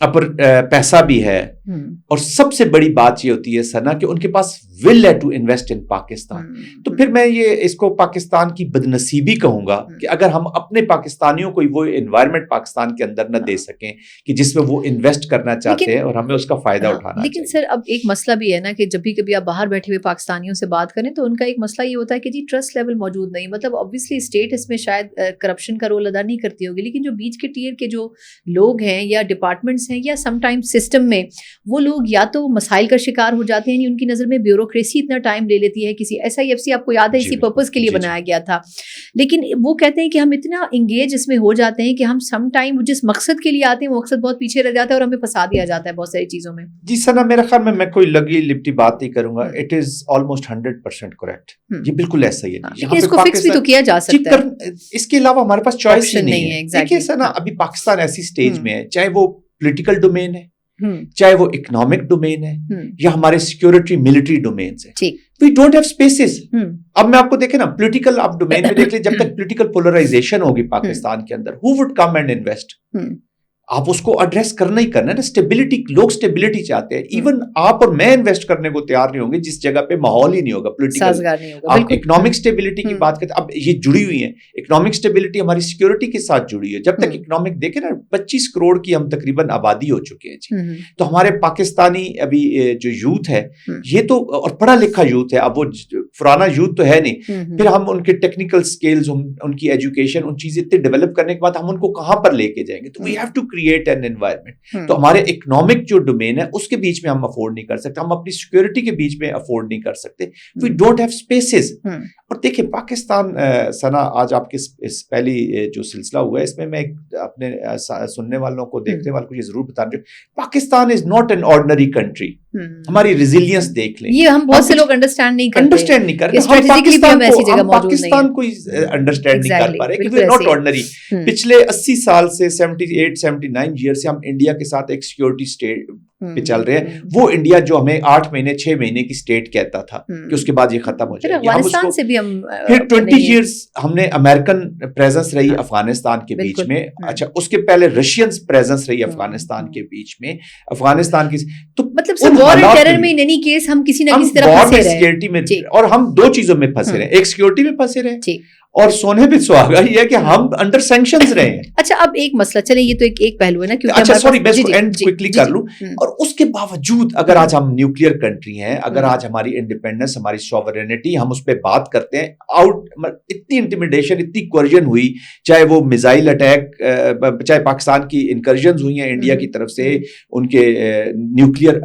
اپر پیسہ بھی ہے, اور سب سے بڑی بات یہ ہوتی ہے سنا کہ ان کے پاس ول ہے ٹو انویسٹ ان پاکستان. تو پھر میں یہ اس کو پاکستان کی بدنصیبی کہوں گا کہ اگر ہم اپنے پاکستانیوں کو وہ انوائرمنٹ پاکستان کے اندر نہ دے سکیں کہ جس میں وہ انویسٹ کرنا چاہتے ہیں اور ہمیں اس کا فائدہ اٹھانا چاہیے. لیکن سر اب ایک مسئلہ بھی ہے نا کہ جب بھی کبھی آپ باہر بیٹھے ہوئے پاکستانیوں سے بات کریں تو ان کا ایک مسئلہ یہ ہوتا ہے کہ جی ٹرسٹ لیول موجود نہیں. مطلب obviously اسٹیٹ اس میں شاید کرپشن کا رول ادا نہیں کرتی ہوگی, لیکن جو بیچ کے ٹیئر کے جو لوگ ہیں یا ڈپارٹمنٹس ہیں یا سم ٹائم سسٹم میں وہ لوگ یا تو مسائل کا شکار ہو جاتے ہیں, یعنی ان کی نظر میں بیوروکریسی اتنا ٹائم لے لیتی ہے. کسی SIFC آپ کو یاد ہے اسی پرپز کے لیے بنایا گیا تھا, لیکن وہ کہتے ہیں کہ ہم اتنا انگیج اس میں ہو جاتے ہیں کہ ہم سم ٹائم جس مقصد کے لیے آتے ہیں وہ مقصد بہت پیچھے رہ جاتا ہے اور ہمیں پھنسا دیا جاتا ہے بہت ساری چیزوں میں. جی سنا میرا خیال میں کوئی لگی لپٹی بات نہیں کروں گا, اٹ از آلموسٹ 100% کریکٹ. یہ بالکل ایسا ہی ہے, لیکن اس کو فکس بھی تو کیا جا سکتا ہے, اس کے علاوہ ہمارے پاس چوائس ہی نہیں ہے. دیکھیے سنا ابھی پاکستان ایسی سٹیج میں ہے, چاہے وہ پولیٹیکل ڈومین ہے, چاہے وہ اکنامک ڈومین ہے, یا ہمارے سیکورٹی ملٹری ڈومینز ہیں, وی ڈونٹ ہیو اسپیسز. اب میں آپ کو دیکھیں نا پولیٹیکل آپ ڈومین میں دیکھ لیں, جب تک پولیٹیکل پولرائزیشن ہوگی پاکستان کے اندر, who would come and invest? آپ اس کو ایڈریس کرنا ہی کرنا ہے نا. اسٹیبلٹی, لوگ اسٹیبلٹی چاہتے ہیں. ایون آپ اور میں انویسٹ کرنے کو تیار نہیں ہوں گے جس جگہ پہ ماحول ہی نہیں ہوگا پولیٹیکل. آپ اکنامک اسٹیبلٹی کی بات کرتے ہیں, اب یہ جڑی ہوئی ہیں. اکنامک اسٹیبلٹی ہماری سیکورٹی کے ساتھ جڑی ہے. جب تک اکنامک دیکھیں نا 25 کروڑ کی ہم تقریباً آبادی ہو چکے ہیں جی. تو ہمارے پاکستانی ابھی جو یوتھ ہے یہ تو, اور پڑھا لکھا یوتھ ہے, اب وہ پرانا یوتھ تو ہے نہیں. پھر ہم ان کے ٹیکنیکل سکلز, ان کی ایجوکیشن, ان چیزیں اتنے ڈیولپ کرنے کے بعد ہم ان کو کہاں پر لے کے جائیں گے؟ تو we have to create an environment. تو ہمارے اکنامک جو ڈومین ہے اس کے بیچ میں ہم افورڈ نہیں کر سکتے, ہم اپنی سیکورٹی کے بیچ میں افورڈ نہیں کر سکتے. We don't have spaces. اور دیکھیں پاکستان سنا آج آپ کے اس پہلی جو سلسلہ ہوا ہے اس میں اپنے سننے والوں کو, دیکھنے والوں کو یہ ضرور بتانا چاہوں, Pakistan is not an ordinary country. ہماری ریزیلینس دیکھ لیں, یہ ہم بہت سے لوگ انڈرسٹینڈ نہیں کرتے. ہم پاکستان کو انڈرسٹینڈ نہیں کر پا رہے کہ وی آر ناٹ آرڈنری. پچھلے 80 سال سے 78-79 ایئر سے ہم انڈیا کے ساتھ ایک سیکورٹی اسٹیٹ پہ چل رہے ہیں. وہ انڈیا جو ہمیں 8 مہینے 6 مہینے کی اسٹیٹ کہتا تھا کہ اس کے بعد یہ ختم ہو جائے گی. پھر 20 ایئرس ہم نے امریکن پریزنس رہی افغانستان کے بیچ میں. اچھا, اس کے پہلے رشینز پریزنس رہی افغانستان کے بیچ میں. افغانستان کی تو مطلب وار اینڈ ٹیرر میں ان اینی کیس ہم کسی نہ کسی طرح پھنسے رہے, سیکورٹی میں, اور ہم دو چیزوں میں پھنسے رہے. ایک سیکورٹی میں پھنسے رہے اور سونے پہ سہاگا یہ ہے کہ ہم انڈر سینکشنز رہے ہیں. اچھا اب ایک مسئلہ, چلیں یہ تو ایک پہلو ہے نا, کیونکہ اچھا سوری میں اس کو اینڈ کوئکلی کر لوں. اور اس کے باوجود اگر آج ہم نیوکلیئر کنٹری ہیں, اگر آج ہماری انڈیپینڈنس, ہماری سوورینٹی, ہم اس پہ بات کرتے ہیں, اتنی انٹیمیڈیشن, اتنی کوئرژن ہوئی, چاہے وہ میزائل اٹیک, چاہے پاکستان کی انکرجنز ہوئی ہیں انڈیا کی طرف سے, ان کے نیوکلیئر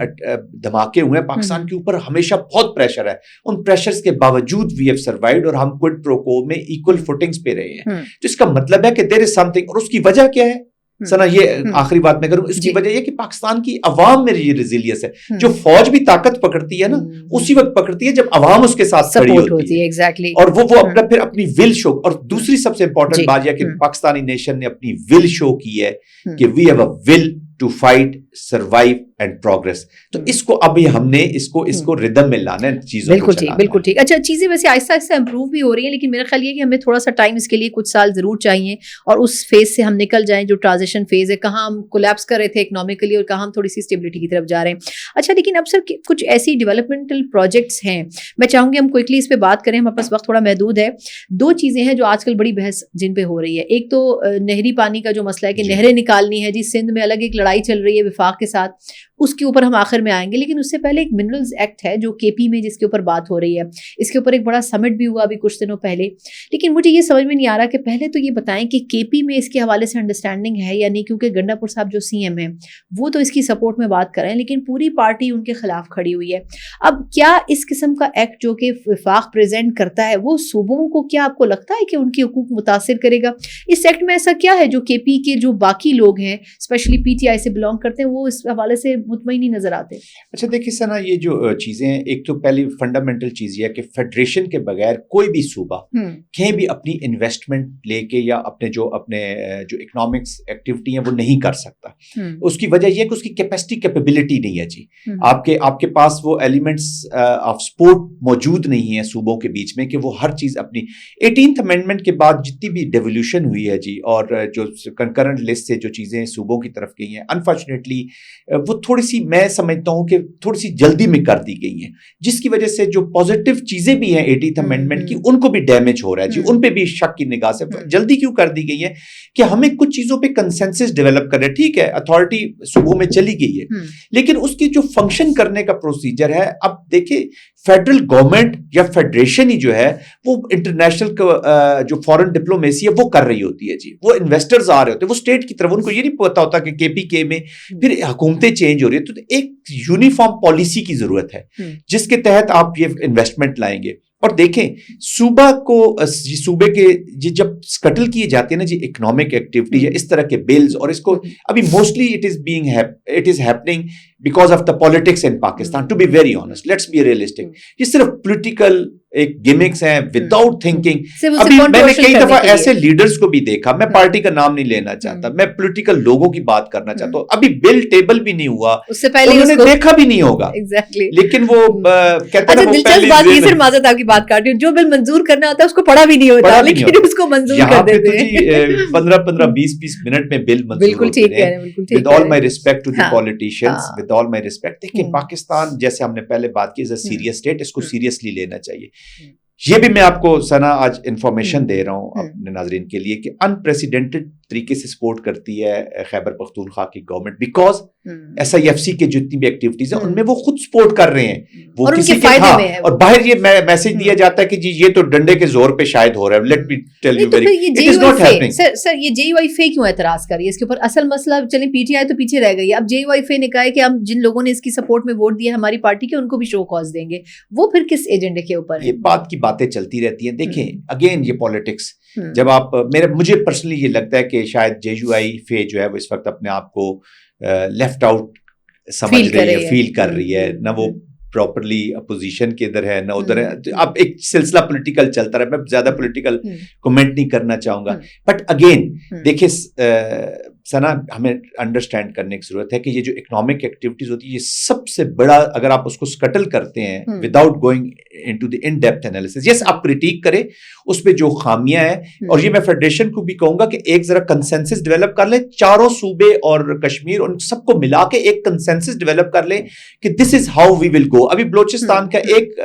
دھماکے ہوئے ہیں پاکستان کے اوپر, ہمیشہ بہت پریشر ہے. ان پریشرز کے باوجود وی ہیو سروائیوڈ, اور ہم کوئڈ پرو کو میں ایکول فوٹنگز پہ رہے ہیں. تو اس کا مطلب ہے کہ دیر از سم تھنگ. اور اس کی وجہ کیا ہے سنا, یہ آخری بات میں کروں, اس کی وجہ یہ کہ پاکستان کی عوام میں یہ ریزیلینس ہے. جو فوج بھی طاقت پکڑتی ہے نا اسی وقت پکڑتی ہے جب عوام اس کے ساتھ کھڑی ہوتی ہے, اور وہ اپنا پھر اپنی ول شو. اور دوسری سب سے امپورٹنٹ بات یہ کہ پاکستانی نیشن نے اپنی ول شو کی ہے کہ we have a will to fight, survive and progress. تو اس کو ابھی ہم نے اس کو ردم میں لانا ہے چیزوں کو. بالکل ٹھیک. اچھا چیزیں ویسے آہستہ آہستہ امپروو بھی ہو رہی ہیں, لیکن میرا خیال یہ کہ ہمیں تھوڑا سا ٹائم اس کے لیے کچھ سال ضرور چاہیے, اور اس فیز سے ہم نکل جائیں جو ٹرانزیشن فیز ہے, کہاں ہم کولیپس کر رہے تھے اکنامکلی اور کہاں ہم تھوڑی سی اسٹیبلٹی کی طرف جا رہے ہیں. اچھا لیکن اب سر کچھ ایسی ڈیولپمنٹل پروجیکٹس ہیں, میں چاہوں گی ہم کوئکلی اس پہ بات کریں, ہمارے پاس وقت تھوڑا محدود ہے. 2 چیزیں ہیں جو آج کل بڑی بحث جن پہ ہو رہی ہے. ایک تو نہری پانی کا جو مسئلہ ہے کہ نہریں نکالنی ہے جی, سندھ میں الگ ایک لڑائی چل رہی ہے وفاق کے ساتھ, اس کے اوپر ہم آخر میں آئیں گے. لیکن اس سے پہلے ایک منرلز ایکٹ ہے جو KP میں جس کے اوپر بات ہو رہی ہے, اس کے اوپر ایک بڑا سمٹ بھی ہوا ابھی کچھ دنوں پہلے. لیکن مجھے یہ سمجھ میں نہیں آ رہا کہ پہلے تو یہ بتائیں کہ KP میں اس کے حوالے سے انڈرسٹینڈنگ ہے یا نہیں, کیونکہ گنڈا پور صاحب جو CM ہیں وہ تو اس کی سپورٹ میں بات کر رہے ہیں, لیکن پوری پارٹی ان کے خلاف کھڑی ہوئی ہے. اب کیا اس قسم کا ایکٹ جو کہ وفاق پریزنٹ کرتا ہے وہ صوبوں کو, کیا آپ کو لگتا ہے کہ ان کے حقوق متاثر کرے گا؟ اس ایکٹ میں ایسا کیا ہے جو KP کے جو باقی لوگ ہیں اسپیشلی PTI سے بلانگ کرتے ہیں وہ اس حوالے سے مطمئن نہیں نظر آتے. اچھا دیکھیے سنا یہ جو چیزیں ہیں ایک تو پہلی فنڈامنٹل چیز یہ ہے کہ فیڈریشن کے بغیر کوئی بھی صوبہ کہیں بھی اپنی انویسٹمنٹ لے کے یا اپنے جو اکنامکس ایکٹیویٹی ہیں وہ نہیں کر سکتا. اس کی وجہ یہ ہے کہ اس کی کیپیسٹی کیپیبلٹی نہیں ہے جی. آپ کے پاس وہ ایلیمنٹس آف سپورٹ موجود نہیں ہیں صوبوں کے بیچ میں کہ وہ ہر چیز اپنی 18th امینڈمنٹ کے بعد جتنی بھی ڈیولیوشن ہوئی ہے جی اور جو کنکرنٹ لسٹ سے جو چیزیں صوبوں کی طرف گئی ہیں انفارچونیٹلی وہ تھوڑی سی میں سمجھتا ہوں کہ تھوڑی سی جلدی میں کر دی گئی ہیں جس کی وجہ سے جو پازیٹیو چیزیں بھی ہیں 18th امینڈمنٹ کی ان کو بھی ڈیمیج ہو رہا ہے جی. ان پہ بھی شک کی نگاہ سے جلدی کیوں کر دی گئی ہے کہ ہمیں کچھ چیزوں پہ کنسنسس ڈیولپ کرے. ٹھیک ہے اتھارٹی صوبوں میں چلی گئی ہے لیکن اس کی جو فنکشن کرنے کا پروسیجر ہے اب دیکھیں فیڈرل گورنمنٹ یا فیڈریشن ہی جو ہے وہ انٹرنیشنل جو فورن ڈپلومیسی ہے وہ کر رہی ہوتی ہے جی. وہ انویسٹرز آ رہے ہوتے ہیں وہ اسٹیٹ کی طرف ان کو یہ نہیں پتا ہوتا کہ کے پی کے میں پھر حکومتیں چینج ہو رہی ہے تو ایک یونیفارم پالیسی کی ضرورت ہے جس کے تحت آپ یہ انویسٹمنٹ لائیں گے. اور دیکھیں صوبے کے جب سکٹل کیے جاتے ہیں نا جی اکنامک ایکٹیویٹی یا اس طرح کے بلز اور اس کو ابھی mostly it is happening because of the politics in Pakistan to be very honest let's be realistic. یہ صرف پولیٹیکل ایک گیمکس ہیں وداؤٹ تھنکنگ. ابھی میں نے کئی دفعہ ایسے لیڈرز کو بھی دیکھا میں پارٹی کا نام نہیں لینا چاہتا میں پولیٹیکل لوگوں کی بات کرنا چاہتا ہوں ابھی بل ٹیبل بھی نہیں ہوا اس سے پہلے انہوں نے دیکھا بھی نہیں ہوگا لیکن وہ کہتے ہیں دلچسپ بات یہ پھر معذرت آپ کی بات کر رہی ہوں جو بل منظور کرنا ہوتا ہے اس کو پڑھا بھی نہیں ہوتا لیکن اس کو منظور کر دیتے ہیں 15-20 منٹ میں بل منظور ہوتے ہیں. With all my respect to the politicians with all my respect دیکھیں پاکستان جیسے ہم نے پہلے بات کی از اے سیریس اسٹیٹ اس کو سیریسلی لینا چاہیے. یہ بھی میں آپ کو سنا آج انفارمیشن دے رہا ہوں اپنے ناظرین کے لیے کہ انپریسیڈنٹڈ طریقے سے سپورٹ کرتی ہے خیبر پختونخوا کی government because S I F C کے جتنی بھی ایکٹیویٹیز ہیں ان میں وہ خود سپورٹ کر رہے ہیں وہ کسی کے اور باہر یہ میسج دیا جاتا ہے کہ جی یہ تو ڈنڈے کے زور پہ شاید ہو رہا ہے. Let me tell you very it is not happening. Sir یہ جے یو آئی فے کیوں اعتراض کر رہی ہے اس کے اوپر؟ اصل مسئلہ چلیں پی ٹی آئی تو پیچھے رہ گئی ہے. اب جے یو آئی فے نے کہا ہے کہ ہم جن لوگوں نے اس کی سپورٹ میں ووٹ دیا ہماری پارٹی کے ان کو بھی شو کاز دیں گے. وہ پھر کس ایجنڈے کے اوپر یہ بات کی باتیں چلتی رہتی ہیں. دیکھیں اگین یہ پالیٹکس جب آپ مجھے پرسنلی یہ لگتا ہے کہ شاید جے یو آئی فے جو ہے وہ اس وقت اپنے آپ کو لیفٹ آؤٹ سمجھ رہی ہے فیل کر رہی ہے نہ وہ پراپرلی اپوزیشن کے ادھر ہے نہ ادھر ہے. اب ایک سلسلہ پولیٹیکل چلتا رہا. میں زیادہ پولیٹیکل کومنٹ نہیں کرنا چاہوں گا بٹ اگین دیکھیں سنا ہمیں انڈرسٹینڈ کرنے کی ضرورت ہے کہ یہ جو اکنامک ایکٹیویٹیز ہوتی ہے یہ سب سے بڑا اگر آپ اس کو سکٹل کرتے ہیں without going into the in depth analysis yes آپ کریٹیک کریں اس پہ جو خامیاں ہیں اور یہ میں فیڈریشن کو بھی کہوں گا کہ ایک ذرا کنسنسس ڈیولپ کر لیں چاروں صوبے اور کشمیر ان سب کو ملا کے ایک کنسنسس ڈیولپ کر لیں کہ دس از ہاؤ وی ول گو. ابھی بلوچستان کا ایک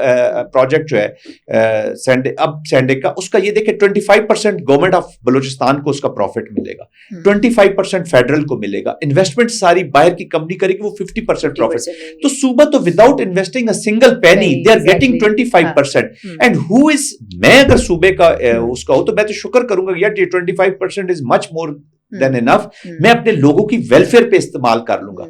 پروجیکٹ جو ہے سینڈے کا اس کا یہ دیکھیں 25% گورنمنٹ آف بلوچستان کو اس کا پروفٹ ملے گا 25% فیڈرل کو ملے گا. انویسٹمنٹ ساری باہر کی کمپنی کرے گی وہ 50% پروفٹ. تو صوبہ تو without investing a single penny they are getting 25% and who is میں اگر صوبے کا اس کا ہو تو میں تو شکر کروں گا یار یہ 25% از مچ مور دین انف میں اپنے لوگوں کی ویلفیئر پہ استعمال کر لوں گا.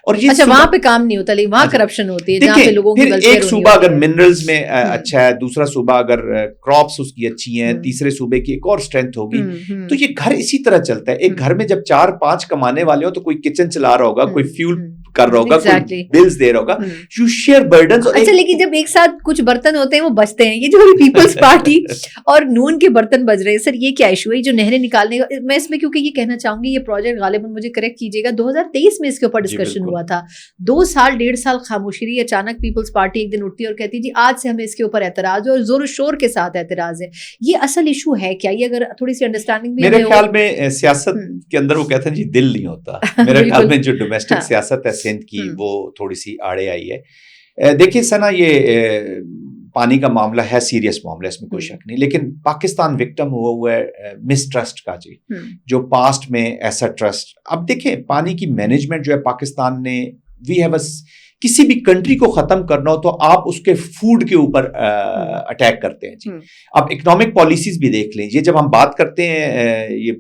اور یہ اچھا وہاں پہ کام نہیں ہوتا لیکن وہاں کرپشن ہوتی ہے جہاں پہ لوگوں کی ویلفیئر. ایک صوبہ اگر منرلز میں اچھا ہے دوسرا صوبہ اگر کراپس اس کی اچھی ہیں تیسرے صوبے کی ایک اور اسٹرینتھ ہوگی تو یہ گھر اسی طرح چلتا ہے. ایک گھر میں جب 4-5 کمانے والے ہو تو کوئی کچن چلا رہا ہوگا کوئی فیول کر رہا ہوگا کوئی بلز دے رہا ہوگا یو شیئر برڈنز. اچھا لیکن جب ایک ساتھ کچھ برتن ہوتے ہیں وہ بچتے ہیں. یہ جو پیپلز پارٹی اور نون کے برتن بج رہے ہیں سر یہ کیا ایشو ہے جو نہریں نکالنے کا؟ میں اس میں کیونکہ یہ کہنا چاہوں گی یہ پروجیکٹ غالباً مجھے کریکٹ کیجیے گا 2023 میں اس کے اوپر ڈسکشن ہوا تھا. 2-1.5 سال خاموشی رہی. اچانک پیپلز پارٹی ایک دن اٹھتی اور کہتی جی آج سے ہمیں اس کے اوپر اعتراض ہے اور زور و شور کے ساتھ اعتراض ہے. یہ اصل ایشو ہے کیا؟ یہ اگر تھوڑی سی انڈرسٹینڈنگ بھی میرے خیال میں سیاست کے اندر وہ کہتے ہیں جی دل نہیں ہوتا. میرے خیال میں جو ڈومیسٹک سیاست ہے سندھ کی وہ تھوڑی سی آڑے آئی ہے. دیکھیے سنا یہ پانی کا معاملہ ہے سیریس معاملہ اس میں کوئی شک نہیں لیکن پاکستان وکٹم ہوا ہے مس ٹرسٹ کا جی جو پاسٹ میں ایسا ٹرسٹ. اب دیکھیں پانی کی مینجمنٹ جو ہے پاکستان نے وی ہیو کسی بھی کنٹری کو ختم کرنا ہو تو آپ اس کے فوڈ کے اوپر اٹیک کرتے ہیں جی. اب اکنامک پالیسیز بھی دیکھ لیں, یہ جب ہم بات کرتے ہیں یہ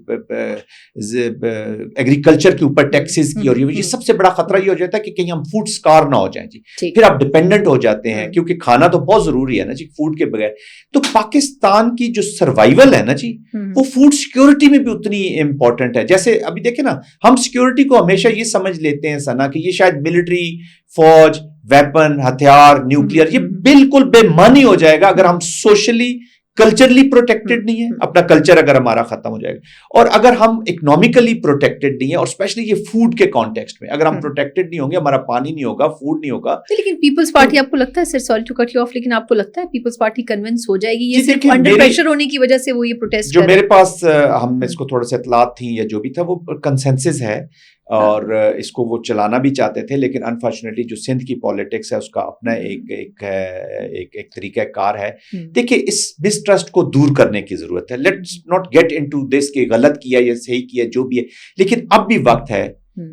ایگریکلچر کے اوپر ٹیکسز کی, اور یہ سب سے بڑا خطرہ یہ ہو جاتا ہے کہ کہیں ہم فوڈ سکار نہ ہو جائیں جی, پھر آپ ڈپینڈنٹ ہو جاتے ہیں, کیونکہ کھانا تو بہت ضروری ہے نا جی فوڈ کے بغیر. تو پاکستان کی جو سروائیول ہے نا جی, وہ فوڈ سیکیورٹی میں بھی اتنی امپورٹنٹ ہے. جیسے ابھی دیکھیں نا, ہم سیکیورٹی کو ہمیشہ یہ سمجھ لیتے ہیں سنا کہ یہ شاید ملٹری, فوج, ویپن, ہتھیار, نیوکلیئر, یہ بالکل بے معنی ہو جائے گا اگر ہم سوشلی کلچرلی پروٹیکٹڈ نہیں ہے. اپنا کلچر اگر ہمارا ختم ہو جائے گا, اور اگر ہم اکنامکلی پروٹیکٹڈ نہیں ہے, اور اسپیشلی یہ فوڈ کے کانٹیکسٹ میں اگر ہم پروٹیکٹڈ نہیں ہوں گے, ہمارا پانی نہیں ہوگا, فوڈ نہیں ہوگا. لیکن پیپلز پارٹی, آپ کو لگتا ہے sir, sorry to cut you off, لیکن آپ کو لگتا ہے پیپلز پارٹی کنونس ہو جائے گی, یہ صرف انڈر پریشر ہونے کی وجہ سے وہ یہ پروٹیسٹ جو میرے پاس ہم اس کو تھوڑا سا اطلاعات تھیں یا جو بھی تھا, وہ کنسنسس ہے اور اس کو وہ چلانا بھی چاہتے تھے, لیکن انفارچونیٹلی جو سندھ کی پالیٹکس ہے اس کا اپنا ایک طریقہ کار ہے. دیکھیے, اس مسٹرسٹ کو دور کرنے کی ضرورت ہے. Let's not get into this کہ غلط کیا یا صحیح کیا, جو بھی ہے, لیکن اب بھی وقت ہے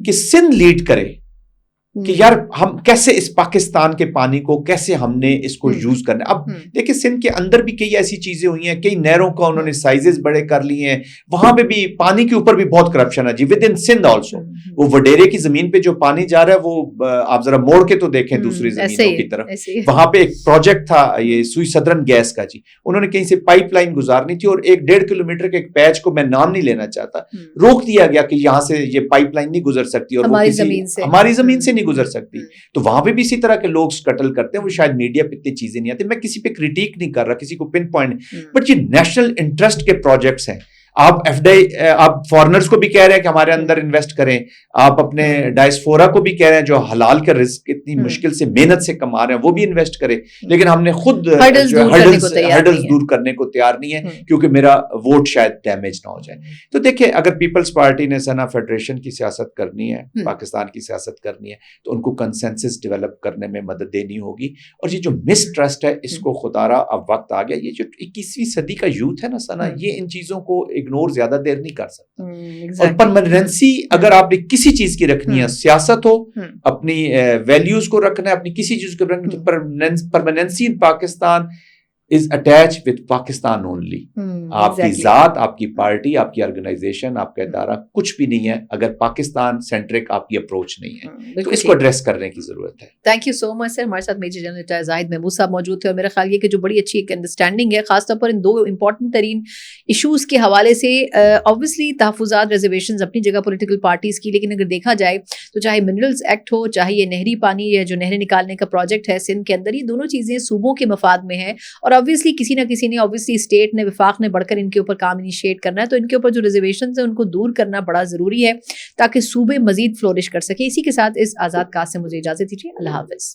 کہ سندھ لیڈ کرے کہ یار ہم کیسے اس پاکستان کے پانی کو کیسے ہم نے اس کو یوز کرنا. اب دیکھیں سندھ کے اندر بھی کئی ایسی چیزیں ہوئی ہیں, کئی نہروں کا انہوں نے سائزز بڑے کر لیے ہیں, وہاں پہ بھی پانی کے اوپر بھی بہت کرپشن ہے جی ود ان سندھ آلسو. وہ وڈیرے کی زمین پہ جو پانی جا رہا ہے, وہ آپ ذرا موڑ کے تو دیکھیں دوسری زمینوں کی طرف, وہاں پہ ایک پروجیکٹ تھا یہ سوئی صدرن گیس کا جی, انہوں نے کہیں سے پائپ لائن گزارنی تھی, اور 1.5 کلومیٹر کے ایک پیچ کو میں نام نہیں لینا چاہتا, روک دیا گیا کہ یہاں سے یہ پائپ لائن نہیں گزر سکتی, اور ہماری زمین سے نہیں گزر سکتی. تو وہاں پہ بھی اسی طرح کے لوگ سکٹل کرتے ہیں, وہ شاید میڈیا پہ اتنی چیزیں نہیں آتی. میں کسی پہ کرٹیک نہیں کر رہا, کسی کو پن پوائنٹ, بٹ یہ نیشنل انٹرسٹ کے پروجیکٹس ہیں. آپ آپ فارنرز کو بھی کہہ رہے ہیں کہ ہمارے اندر انویسٹ کریں, آپ اپنے ڈائسفورا کو بھی کہہ رہے ہیں جو حلال کا رزق اتنی مشکل سے محنت سے کما رہے ہیں وہ بھی انویسٹ کریں, لیکن ہم نے خود ہرڈلز دور کرنے کو تیار نہیں ہے, کیونکہ میرا ووٹ شاید ڈیمیج نہ ہو جائے. تو دیکھیں, اگر پیپلز پارٹی نے سنا فیڈریشن کی سیاست کرنی ہے, پاکستان کی سیاست کرنی ہے, تو ان کو کنسنسس ڈیولپ کرنے میں مدد دینی ہوگی. اور یہ جو مسٹرسٹ ہے, اس کو خدارا اب وقت آ گیا. یہ جو 21ویں صدی کا یوتھ ہے نا سنا, یہ ان چیزوں کو اگنور زیادہ دیر نہیں کر سکتا. اور پرماننسی اگر آپ نے کسی چیز کی رکھنی ہے, سیاست ہو, اپنی ویلیوز کو رکھنا ہے, اپنی کسی چیز کو رکھنا ہے, تو پرماننسی ان Pakistan is attached with Pakistan only. آپ کی ذات, آپ کی پارٹی, آپ کی آرگنائزیشن, آپ کا ادارہ کچھ بھی نہیں ہے اگر پاکستان سینٹرک آپ کی اپروچ نہیں ہے, تو اس کو ایڈریس کرنے کی ضرورت ہے. تھینک یو سو مچ سر. ہمارے ساتھ میجر جنرل ریٹائر زاہد محمود صاحب موجود تھے, اور میرا خیال یہ کہ جو بڑی اچھی ایک انڈرسٹینڈنگ ہے خاص طور پر ان 2 امپورٹنٹ ترین ایشوز کے حوالے سے. اوبویسلی تحفظات, ریزرویشنز اپنی جگہ پولیٹیکل پارٹیز کی, لیکن اگر دیکھا جائے تو چاہے منرلز ایکٹ ہو, چاہے یہ نہری پانی یا جو نہریں نکالنے کا پروجیکٹ ہے سندھ کے اندر, یہ دونوں چیزیں صوبوں کے مفاد میں ہیں. اور obviously کسی نہ کسی نے, obviously اسٹیٹ نے, وفاق نے بڑھ کر ان کے اوپر کام انیشیٹ کرنا ہے. تو ان کے اوپر جو ریزرویشنز ہیں ان کو دور کرنا بڑا ضروری ہے تاکہ صوبے مزید فلورش کر سکے. اسی کے ساتھ اس آزاد کاسٹ سے مجھے اجازت دیجیے. اللہ حافظ.